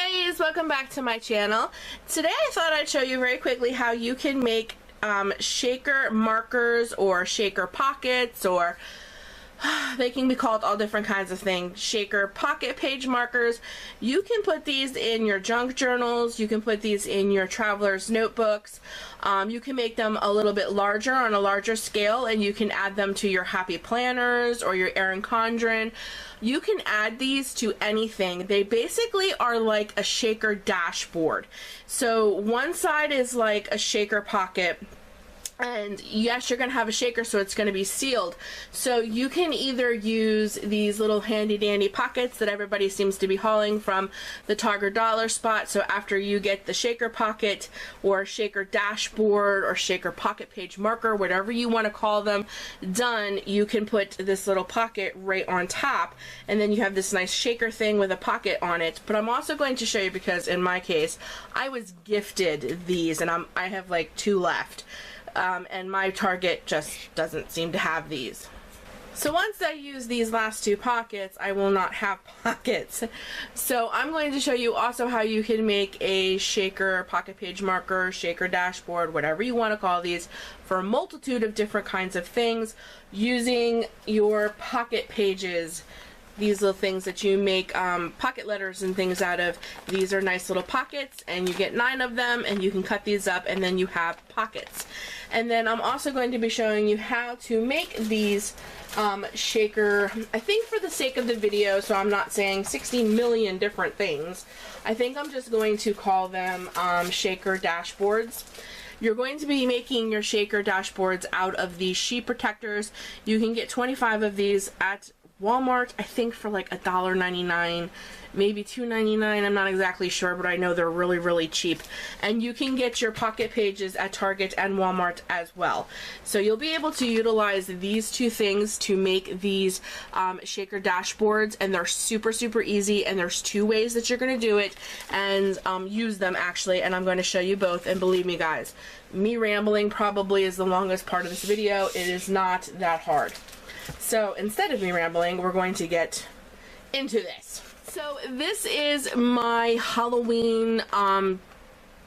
lovies, welcome back to my channel. Today I thought I'd show you very quickly how you can make shaker markers or shaker pockets, or they can be called all different kinds of things. Shaker pocket page markers. You can put these in your junk journals, you can put these in your traveler's notebooks. You can make them a little bit larger, on a larger scale, and you can add them to your happy planners or your Erin Condren. You can add these to anything. They basically are like a shaker dashboard. So one side is like a shaker pocket, and yes, you're going to have a shaker, so it's going to be sealed. So you can either use these little handy dandy pockets that everybody seems to be hauling from the Target dollar spot. So after you get the shaker pocket or shaker dashboard or shaker pocket page marker, whatever you want to call them, done, you can put this little pocket right on top, and then you have this nice shaker thing with a pocket on it. But I'm also going to show you, because in my case I was gifted these, and I have like 2 left. And my Target just doesn't seem to have these. So once I use these last 2 pockets, I will not have pockets. So I'm going to show you also how you can make a shaker pocket page marker, shaker dashboard, whatever you want to call these, for a multitude of different kinds of things, using your pocket pages. These little things that you make pocket letters and things out of. These are nice little pockets, and you get 9 of them, and you can cut these up, and then you have pockets. And then I'm also going to be showing you how to make these shaker, I think for the sake of the video, so I'm not saying 60 million different things, I think I'm just going to call them shaker dashboards. You're going to be making your shaker dashboards out of these sheet protectors. You can get 25 of these at Walmart, I think, for like $1.99, maybe $2.99. I'm not exactly sure, but I know they're really, really cheap. And you can get your pocket pages at Target and Walmart as well. So you'll be able to utilize these 2 things to make these shaker dashboards, and they're super, super easy. And there's 2 ways that you're going to do it and use them, actually. And I'm going to show you both. And believe me, guys, me rambling probably is the longest part of this video. It is not that hard. So instead of me rambling, we're going to get into this. So this is my Halloween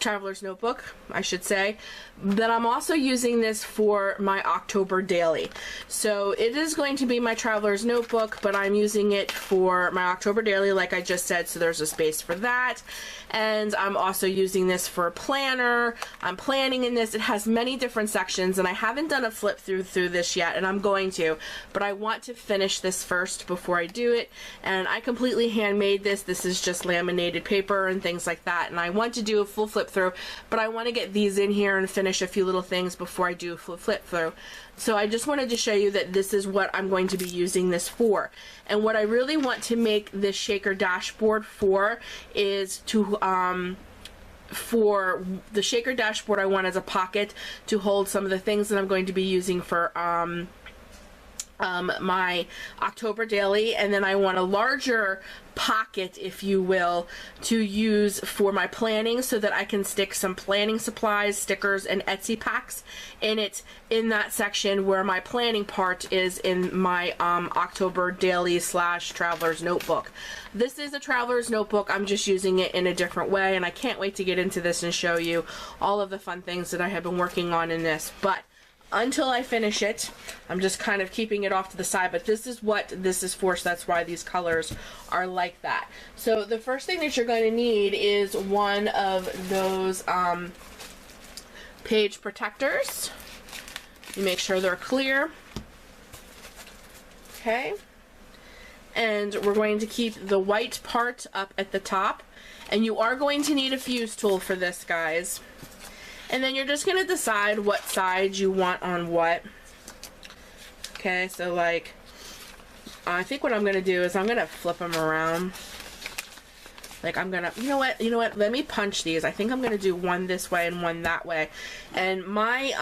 traveler's notebook, I should say, but I'm also using this for my October daily. So it is going to be my traveler's notebook, but I'm using it for my October daily, like I just said, so there's a space for that. And I'm also using this for a planner. I'm planning in this. It has many different sections, and I haven't done a flip through this yet, and I'm going to, but I want to finish this first before I do it. And I completely handmade this. This is just laminated paper and things like that, and I want to do a full flip through, but I want to get these in here and finish a few little things before I do a full flip through. So I just wanted to show you that this is what I'm going to be using this for. And what I really want to make this shaker dashboard for is to for the shaker dashboard, I want as a pocket to hold some of the things that I'm going to be using for my October daily, and then I want a larger pocket, if you will, to use for my planning, so that I can stick some planning supplies, stickers, and Etsy packs in it, in that section where my planning part is in my October daily / traveler's notebook. This is a traveler's notebook. I'm just using it in a different way, and I can't wait to get into this and show you all of the fun things that I have been working on in this. But until I finish it, I'm just kind of keeping it off to the side, but this is what this is for, so that's why these colors are like that. So the first thing that you're going to need is one of those page protectors. You make sure they're clear. Okay. And we're going to keep the white part up at the top, and you are going to need a fuse tool for this, guys. And then you're just going to decide what side you want on what. Okay, so like, I think what I'm going to do is I'm going to flip them around. Like I'm going to, you know what, let me punch these. I think I'm going to do one this way and one that way. And my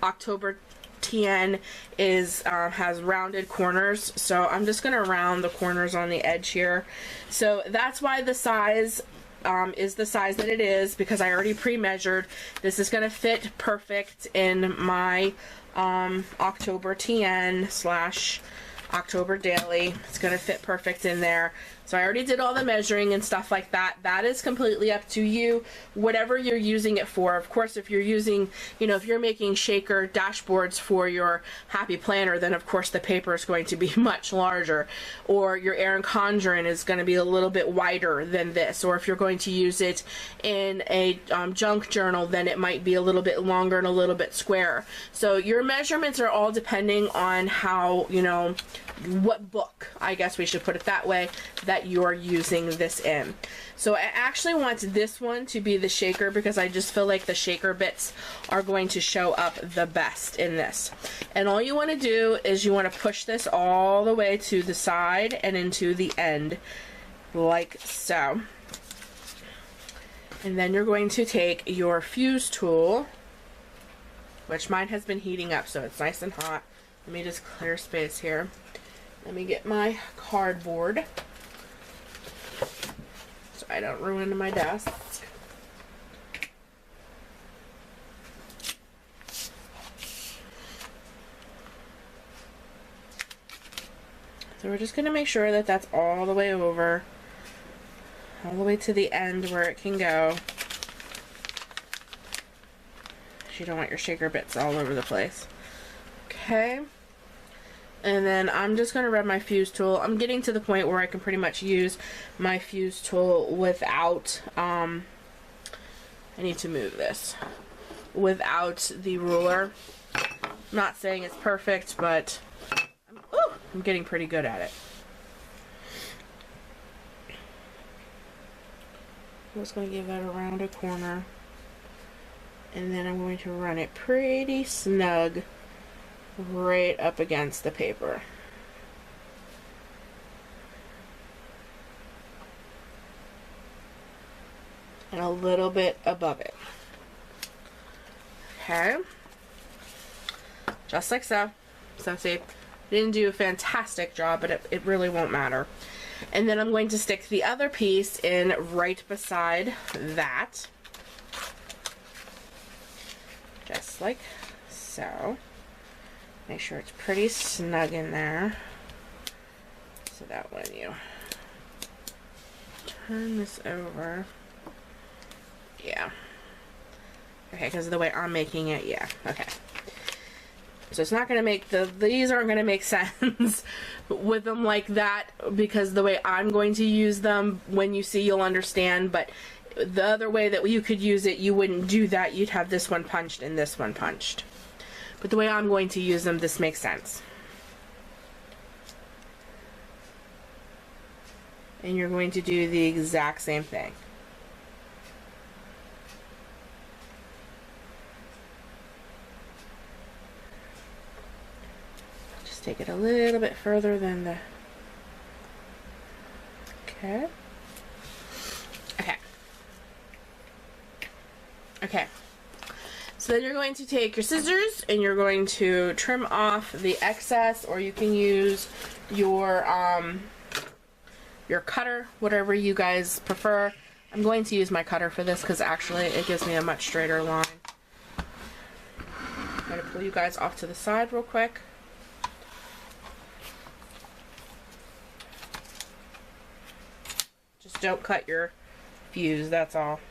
October TN is has rounded corners, so I'm just going to round the corners on the edge here. So that's why the size is the size that it is, because I already pre-measured. This is going to fit perfect in my October TN / October daily. It's going to fit perfect in there. So I already did all the measuring and stuff like that. That is completely up to you, whatever you're using it for. Of course, if you're using, you know, if you're making shaker dashboards for your happy planner, then of course the paper is going to be much larger. Or your Erin Condren is going to be a little bit wider than this. Or if you're going to use it in a junk journal, then it might be a little bit longer and a little bit squarer. So your measurements are all depending on how, you know, what book, I guess we should put it that way, that you're using this in. So I actually want this one to be the shaker because I just feel like the shaker bits are going to show up the best in this. And all you want to do is you want to push this all the way to the side and into the end, like so. And then you're going to take your fuse tool, which mine has been heating up, so it's nice and hot. Let me just clear space here. Let me get my cardboard so I don't ruin my desk. So we're just going to make sure that that's all the way over, all the way to the end where it can go. You don't want your shaker bits all over the place. Okay. And then I'm just going to rub my fuse tool. I'm getting to the point where I can pretty much use my fuse tool without, I need to move this, without the ruler. I'm not saying it's perfect, but I'm getting pretty good at it. I'm just going to give that a rounded corner. And then I'm going to run it pretty snug right up against the paper. And a little bit above it. Okay. Just like so. So see, didn't do a fantastic job, but it really won't matter. And then I'm going to stick the other piece in right beside that. Just like so. Make sure it's pretty snug in there, so that when you turn this over, yeah, okay, because of the way I'm making it, yeah, okay. So it's not going to make these aren't going to make sense with them like that, because the way I'm going to use them, when you see, you'll understand, but the other way that you could use it, you wouldn't do that. You'd have this one punched and this one punched. But the way I'm going to use them, this makes sense. And you're going to do the exact same thing. Just take it a little bit further than the... Okay. Okay. Okay. So then you're going to take your scissors and you're going to trim off the excess, or you can use your cutter, whatever you guys prefer. I'm going to use my cutter for this because actually it gives me a much straighter line. I'm going to pull you guys off to the side real quick. Just don't cut your fuse, that's all.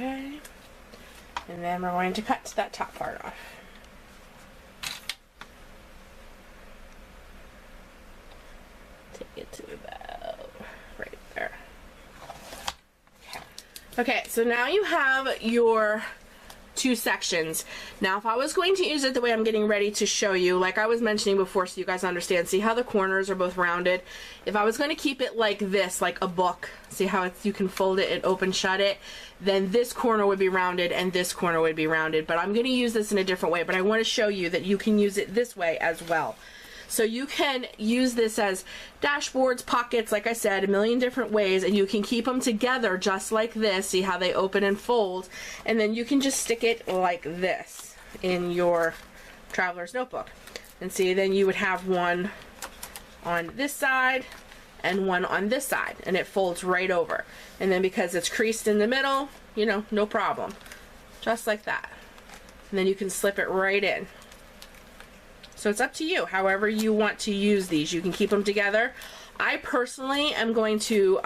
Okay, and then we're going to cut that top part off. Take it to about right there. Okay. Okay, so now you have your two sections. Now if I was going to use it the way I'm getting ready to show you, like I was mentioning before so you guys understand, see how the corners are both rounded? If I was going to keep it like this, like a book, see how it's, you can fold it and open shut it, then this corner would be rounded and this corner would be rounded. But I'm going to use this in a different way, but I want to show you that you can use it this way as well. So you can use this as dashboards, pockets, like I said, a million different ways, and you can keep them together just like this. See how they open and fold, and then you can just stick it like this in your traveler's notebook. And see, then you would have one on this side and one on this side, and it folds right over. And then because it's creased in the middle, you know, no problem. Just like that. And then you can slip it right in. So it's up to you, however you want to use these. You can keep them together. I personally am going to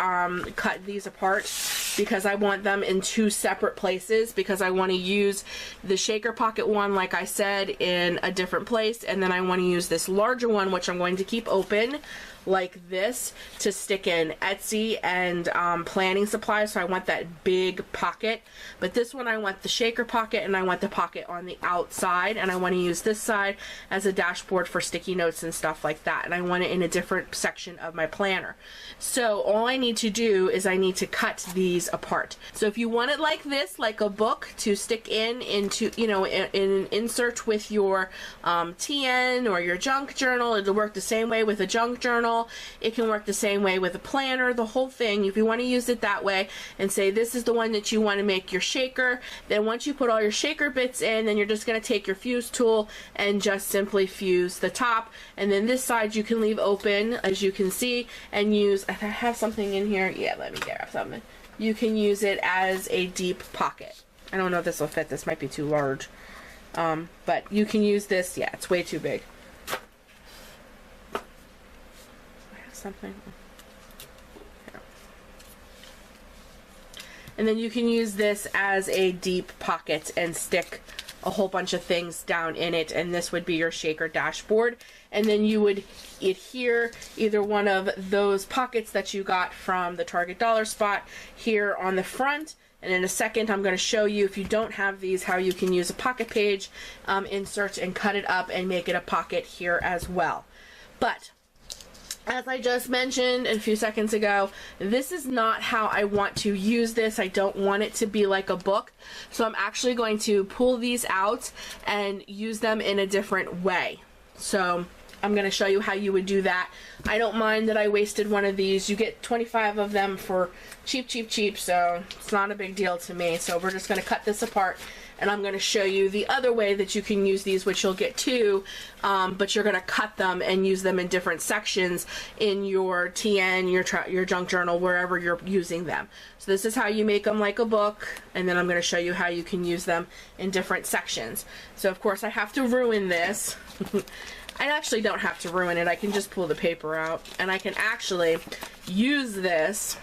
cut these apart because I want them in two separate places, because I want to use the shaker pocket one, like I said, in a different place, and then I want to use this larger one, which I'm going to keep open like this, to stick in Etsy and planning supplies. So I want that big pocket, but this one I want the shaker pocket, and I want the pocket on the outside, and I want to use this side as a dashboard for sticky notes and stuff like that, and I want it in a different section of my planner. So all I need to do is I need to cut these apart. So if you want it like this, like a book to stick into, you know, in insert with your TN or your junk journal, it'll work the same way with a junk journal. It can work the same way with a planner, the whole thing. If you want to use it that way and say this is the one that you want to make your shaker, then once you put all your shaker bits in, then you're just going to take your fuse tool and just simply fuse the top, and then this side you can leave open, as you can see, and use, I have something in here, yeah, let me grab something. You can use it as a deep pocket. I don't know if this will fit, this might be too large, but you can use this. Yeah, it's way too big. Something. And then you can use this as a deep pocket and stick a whole bunch of things down in it, and this would be your shaker dashboard. And then you would adhere either one of those pockets that you got from the Target Dollar Spot here on the front. And in a second I'm going to show you, if you don't have these, how you can use a pocket page insert and cut it up and make it a pocket here as well. But as I just mentioned a few seconds ago, this is not how I want to use this. I don't want it to be like a book. So I'm actually going to pull these out and use them in a different way. So I'm going to show you how you would do that. I don't mind that I wasted one of these. You get 25 of them for cheap, cheap, cheap, so it's not a big deal to me. So we're just going to cut this apart, and I'm going to show you the other way that you can use these, which you'll get two, but you're going to cut them and use them in different sections in your TN, your junk journal, wherever you're using them. So this is how you make them like a book, and then I'm going to show you how you can use them in different sections. So of course I have to ruin this. I actually don't have to ruin it. I can just pull the paper out, and I can actually use this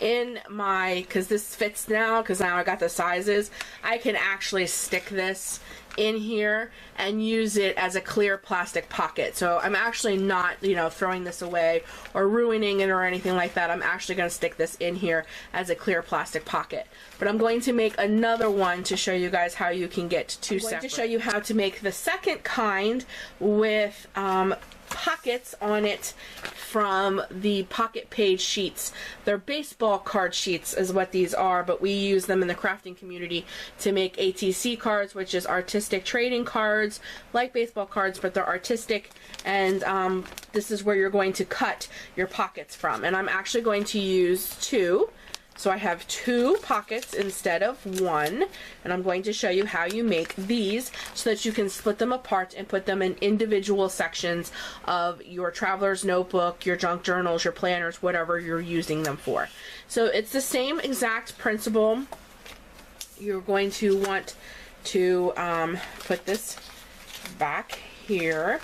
in my, because this fits now, because now I got the sizes, I can actually stick this in here and use it as a clear plastic pocket. So I'm actually not, you know, throwing this away or ruining it or anything like that. I'm actually going to stick this in here as a clear plastic pocket. But I'm going to make another one to show you guys how you can get two separate. I'm going to show you how to make the second kind with pockets on it from the pocket page sheets. They're baseball card sheets is what these are, but we use them in the crafting community to make ATC cards, which is artistic trading cards, like baseball cards, but they're artistic, and this is where you're going to cut your pockets from. And I'm actually going to use two. So I have two pockets instead of one, and I'm going to show you how you make these so that you can split them apart and put them in individual sections of your traveler's notebook, your junk journals, your planners, whatever you're using them for. So it's the same exact principle. You're going to want to put this back here,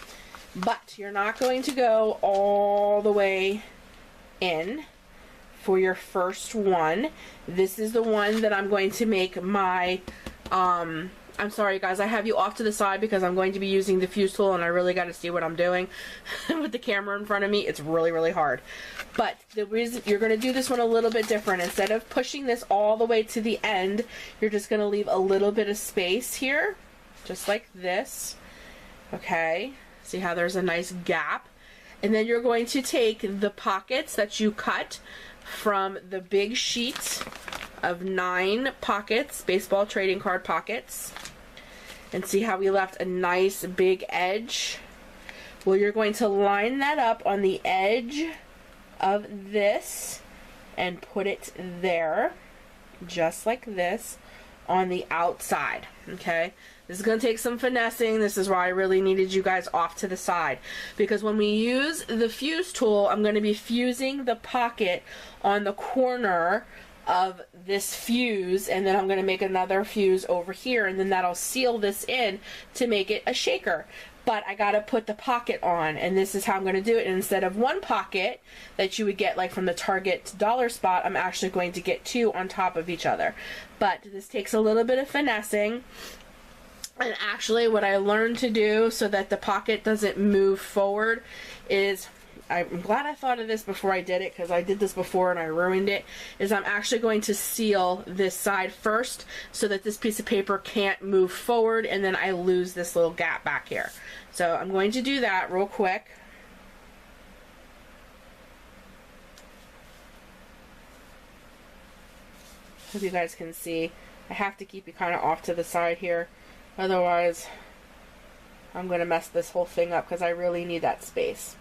but you're not going to go all the way in for your first one. This is the one that I'm going to make my, I'm sorry guys, I have you off to the side because I'm going to be using the fuse tool and I really got to see what I'm doing with the camera in front of me. It's really, really hard. But the reason you're going to do this one a little bit different. Instead of pushing this all the way to the end, you're just going to leave a little bit of space here, just like this. Okay, see how there's a nice gap? And then you're going to take the pockets that you cut from the big sheet of 9 pockets, baseball trading card pockets, and see how we left a nice big edge? Well, you're going to line that up on the edge of this and put it there, just like this, on the outside. Okay, this is going to take some finessing. This is why I really needed you guys off to the side, because when we use the fuse tool, I'm going to be fusing the pocket on the corner of this fuse, and then I'm going to make another fuse over here, and then that'll seal this in to make it a shaker. But I got to put the pocket on, and this is how I'm going to do it. And instead of one pocket that you would get like from the Target dollar spot, I'm actually going to get two on top of each other. But this takes a little bit of finessing. And actually what I learned to do so that the pocket doesn't move forward is, I'm glad I thought of this before I did it, because I did this before and I ruined it, is I'm actually going to seal this side first so that this piece of paper can't move forward, and then I lose this little gap back here. So I'm going to do that real quick. Hope you guys can see. I have to keep you kind of off to the side here, otherwise I'm going to mess this whole thing up, because I really need that space.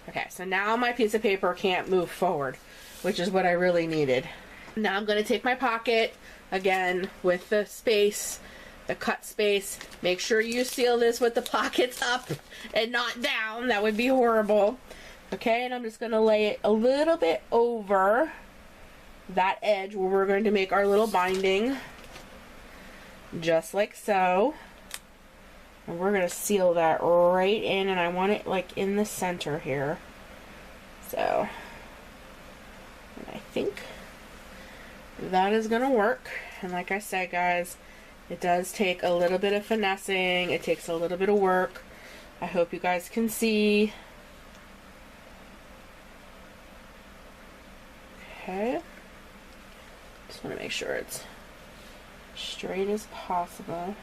Okay, so now my piece of paper can't move forward, which is what I really needed. Now I'm going to take my pocket, again, with the space, the cut space. Make sure you seal this with the pockets up and not down. That would be horrible. Okay, and I'm just going to lay it a little bit over that edge where we're going to make our little binding, just like so. And we're going to seal that right in, and I want it like in the center here. So, and I think that is going to work. And like I said, guys, it does take a little bit of finessing. It takes a little bit of work. I hope you guys can see. Okay. Just want to make sure it's straight as possible.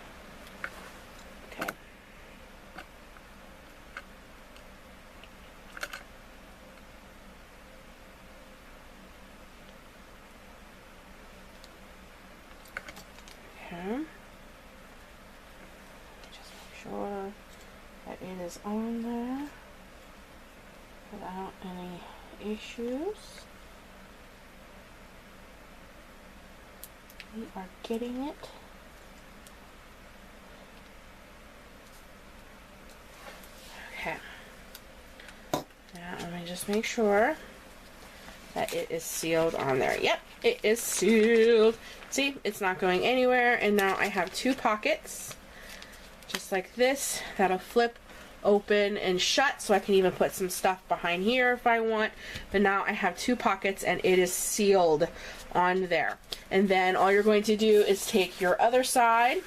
Okay. Okay. Just make sure that it is on there without any issues. We are getting it. Okay. Now let me just make sure that it is sealed on there. Yep, it is sealed. See, it's not going anywhere. And now I have two pockets, just like this, that'll flip open and shut, so I can even put some stuff behind here if I want. But now I have two pockets and it is sealed on there. And then all you're going to do is take your other side,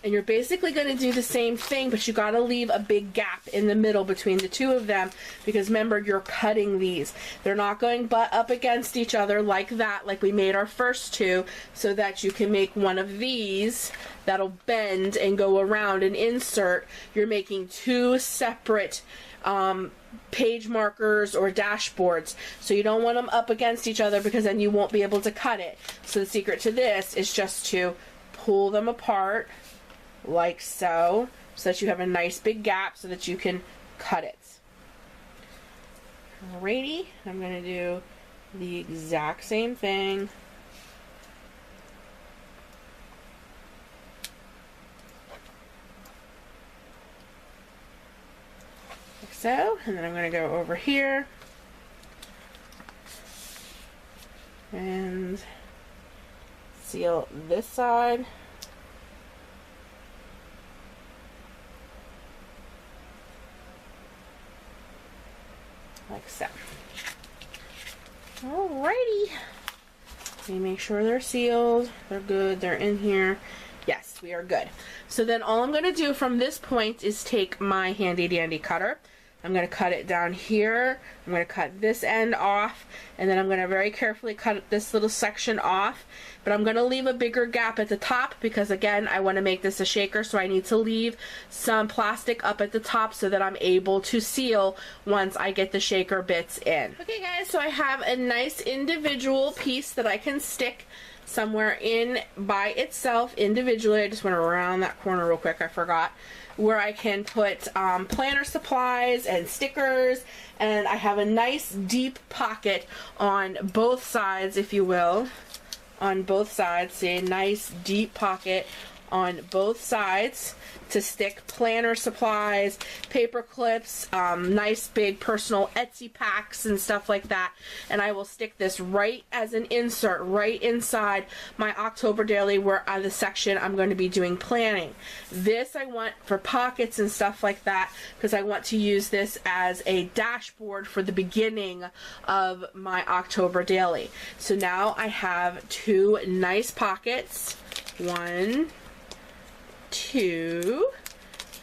and you're basically going to do the same thing, but you got to leave a big gap in the middle between the two of them, because remember, you're cutting these. They're not going butt up against each other like that, like we made our first two, so that you can make one of these that'll bend and go around and insert. You're making two separate page markers or dashboards, so you don't want them up against each other, because then you won't be able to cut it. So the secret to this is just to pull them apart like so, so that you have a nice big gap so that you can cut it. Alrighty, I'm going to do the exact same thing. Like so, and then I'm going to go over here and seal this side. Like so. Alrighty. Let me make sure they're sealed. They're good. They're in here. Yes, we are good. So then all I'm going to do from this point is take my handy dandy cutter. I'm going to cut it down here. I'm going to cut this end off, and then I'm going to very carefully cut this little section off. But I'm going to leave a bigger gap at the top, because again, I want to make this a shaker, so I need to leave some plastic up at the top so that I'm able to seal once I get the shaker bits in. Okay guys, so I have a nice individual piece that I can stick somewhere in by itself individually. I just went around that corner real quick, I forgot, where I can put planner supplies and stickers, and I have a nice deep pocket on both sides, if you will, on both sides. See, a nice deep pocket on both sides to stick planner supplies, paper clips, nice big personal Etsy packs and stuff like that. And I will stick this right as an insert right inside my October daily, where the section I'm going to be doing planning. This I want for pockets and stuff like that, because I want to use this as a dashboard for the beginning of my October daily. So now I have two nice pockets. One, two,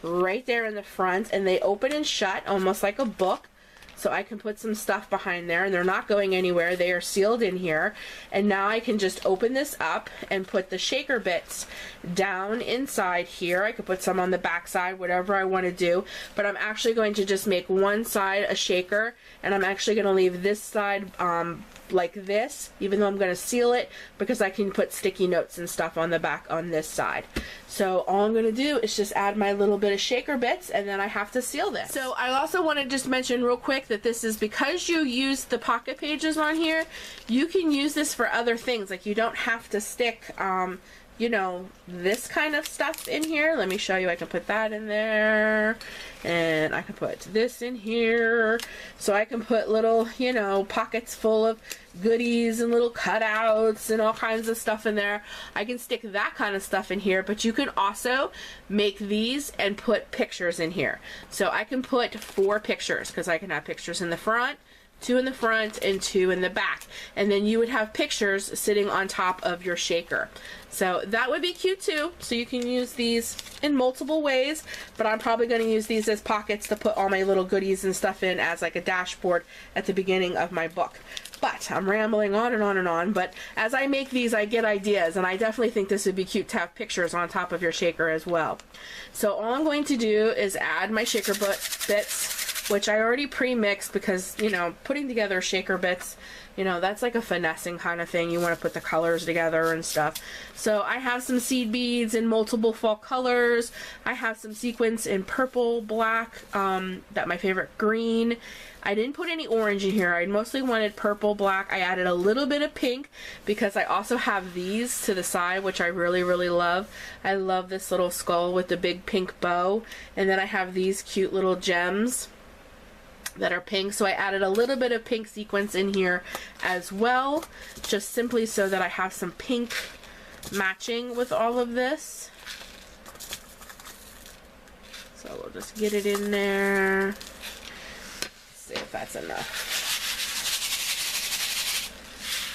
right there in the front, and they open and shut almost like a book, so I can put some stuff behind there, and they're not going anywhere. They are sealed in here. And now I can just open this up and put the shaker bits down inside here. I could put some on the back side, whatever I want to do, but I'm actually going to just make one side a shaker, and I'm actually going to leave this side like this, even though I'm going to seal it, because I can put sticky notes and stuff on the back on this side. So all I'm going to do is just add my little bit of shaker bits, and then I have to seal this. So I also want to just mention real quick that this is because you use the pocket pages on here, you can use this for other things. Like, you don't have to stick you know, this kind of stuff in here. Let me show you. I can put that in there, and I can put this in here. So I can put little, you know, pockets full of goodies and little cutouts and all kinds of stuff in there. I can stick that kind of stuff in here, but you can also make these and put pictures in here. So I can put 4 pictures, because I can have pictures in the front, 2 in the front, and 2 in the back. And then you would have pictures sitting on top of your shaker. So that would be cute too. So you can use these in multiple ways, but I'm probably going to use these as pockets to put all my little goodies and stuff in as like a dashboard at the beginning of my book. But I'm rambling on and on and on, but as I make these I get ideas, and I definitely think this would be cute to have pictures on top of your shaker as well. So all I'm going to do is add my shaker bits, which I already pre-mixed, because, you know, putting together shaker bits, you know, that's like a finessing kind of thing. You want to put the colors together and stuff. So I have some seed beads in multiple fall colors. I have some sequins in purple, black, that my favorite green. I didn't put any orange in here. I mostly wanted purple, black. I added a little bit of pink because I also have these to the side, which I really, really love. I love this little skull with the big pink bow. And then I have these cute little gems that are pink, so I added a little bit of pink sequins in here as well, just simply so that I have some pink matching with all of this. So we'll just get it in there. Let's see if that's enough.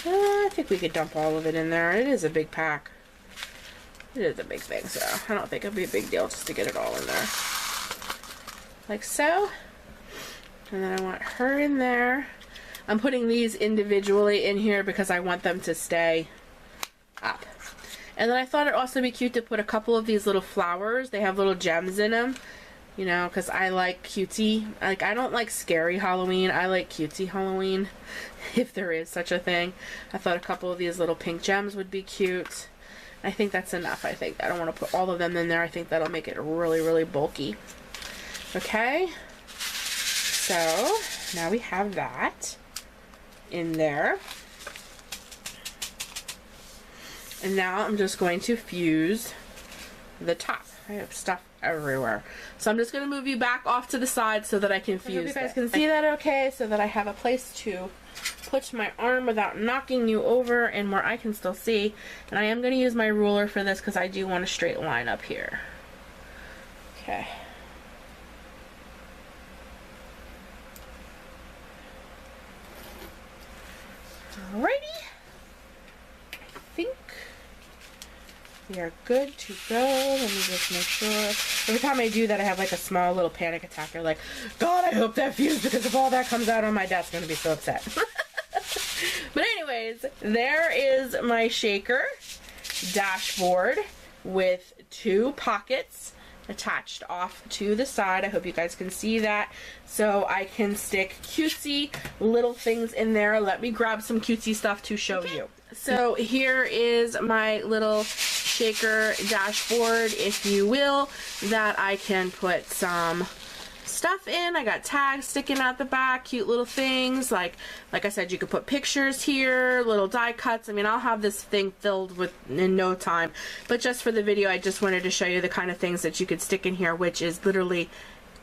I think we could dump all of it in there. It is a big pack. It is a big thing, so I don't think it'll be a big deal just to get it all in there. Like so. And then I want her in there. I'm putting these individually in here because I want them to stay up. And then I thought it'd also be cute to put a couple of these little flowers. They have little gems in them, you know, because I like cutesy. Like, I don't like scary Halloween. I like cutesy Halloween, if there is such a thing. I thought a couple of these little pink gems would be cute. I think that's enough. I think I don't want to put all of them in there. I think that'll make it really, really bulky. Okay. So now we have that in there. And now I'm just going to fuse the top. I have stuff everywhere. So I'm just going to move you back off to the side so that I can fuse it. I hope you guys can see that okay, so that I have a place to put my arm without knocking you over and where I can still see. And I am going to use my ruler for this because I do want a straight line up here. Okay. Alrighty, I think we are good to go. Let me just make sure. Every time I do that, I have like a small little panic attack. I'm like, God, I hope that fused, because if all that comes out on my desk, I'm going to be so upset. But anyways, there is my shaker dashboard with 2 pockets. attached off to the side. I hope you guys can see that. So I can stick cutesy little things in there. Let me grab some cutesy stuff to show you. So here is my little shaker dashboard, if you will, that I can put some stuff in. I got tags sticking out the back, cute little things. Like I said, you could put pictures here, little die cuts. I mean, I'll have this thing filled with in no time. But just for the video, I just wanted to show you the kind of things that you could stick in here, which is literally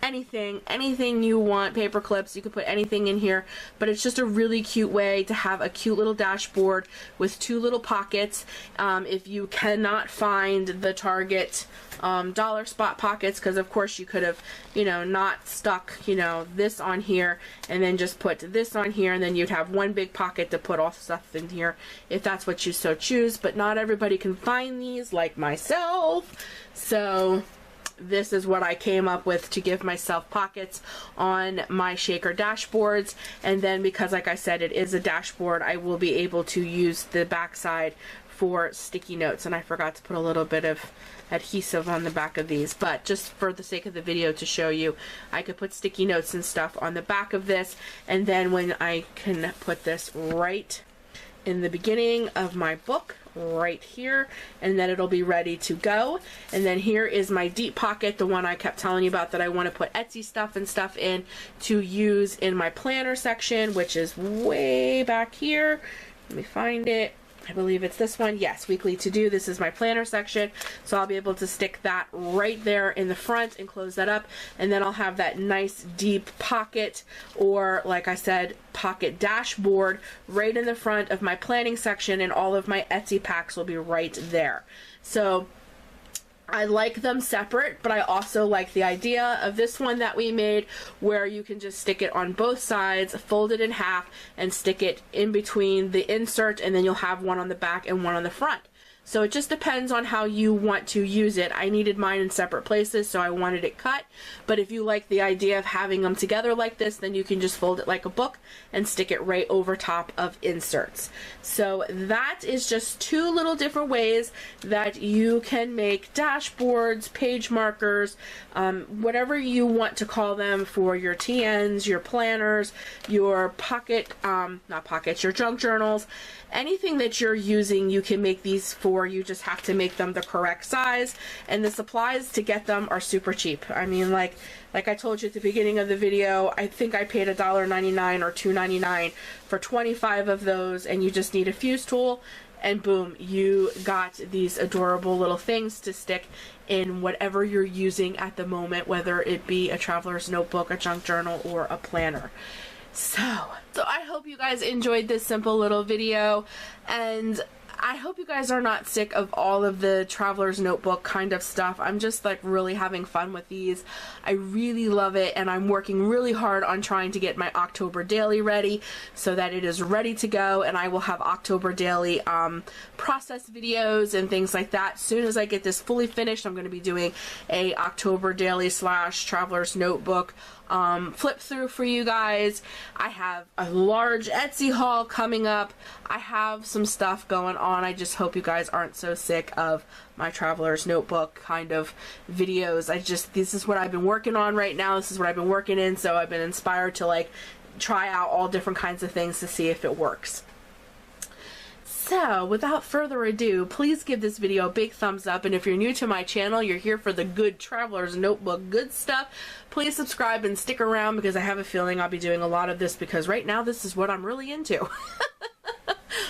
anything you want. Paper clips, you could put anything in here, but it's just a really cute way to have a cute little dashboard with two little pockets. If you cannot find the Target dollar spot pockets, because of course you could have, you know, not stuck, you know, this on here and then just put this on here, and then you'd have one big pocket to put all stuff in here if that's what you so choose. But not everybody can find these, like myself, so this is what I came up with to give myself pockets on my shaker dashboards. And then because, like I said, it is a dashboard, I will be able to use the backside for sticky notes. And I forgot to put a little bit of adhesive on the back of these, but just for the sake of the video to show you, I could put sticky notes and stuff on the back of this. And then when I can put this right in the beginning of my book, right here, and then it'll be ready to go. And then here is my deep pocket, the one I kept telling you about that I want to put Etsy stuff and stuff in to use in my planner section, which is way back here. Let me find it. I believe it's this one. Yes, weekly to do. This is my planner section. So I'll be able to stick that right there in the front and close that up. And then I'll have that nice deep pocket, or like I said, pocket dashboard right in the front of my planning section, and all of my Etsy packs will be right there. So I like them separate, but I also like the idea of this one that we made where you can just stick it on both sides, fold it in half, and stick it in between the insert, and then you'll have one on the back and one on the front. So it just depends on how you want to use it. I needed mine in separate places, so I wanted it cut. But if you like the idea of having them together like this, then you can just fold it like a book and stick it right over top of inserts. So that is just two little different ways that you can make dashboards, page markers, whatever you want to call them, for your TNs, your planners, your pocket, not pockets, your junk journals. Anything that you're using, you can make these for. You just have to make them the correct size, and the supplies to get them are super cheap. I mean, like I told you at the beginning of the video, I think I paid $1.99 or $2.99 for 25 of those, and you just need a fuse tool, and boom, you got these adorable little things to stick in whatever you're using at the moment, whether it be a traveler's notebook, a junk journal, or a planner. So I hope you guys enjoyed this simple little video, and I hope you guys are not sick of all of the traveler's notebook kind of stuff. I'm just like really having fun with these. I really love it, and I'm working really hard on trying to get my October daily ready so that it is ready to go, and I will have October daily process videos and things like that. As soon as I get this fully finished, I'm going to be doing a October daily / traveler's notebook flip through for you guys. I have a large Etsy haul coming up. I have some stuff going on. I just hope you guys aren't so sick of my traveler's notebook kind of videos. This is what I've been working on right now. This is what I've been working in, so I've been inspired to like try out all different kinds of things to see if it works. So, without further ado, please give this video a big thumbs up, and if you're new to my channel, you're here for the good traveler's notebook good stuff, please subscribe and stick around, because I have a feeling I'll be doing a lot of this, because right now this is what I'm really into.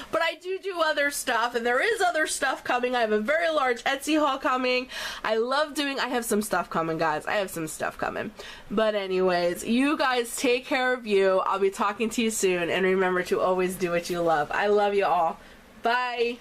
But I do other stuff, and there is other stuff coming. I have a very large Etsy haul coming. I have some stuff coming, guys. I have some stuff coming. But anyways, you guys take care of you. I'll be talking to you soon, and remember to always do what you love. I love you all. Bye.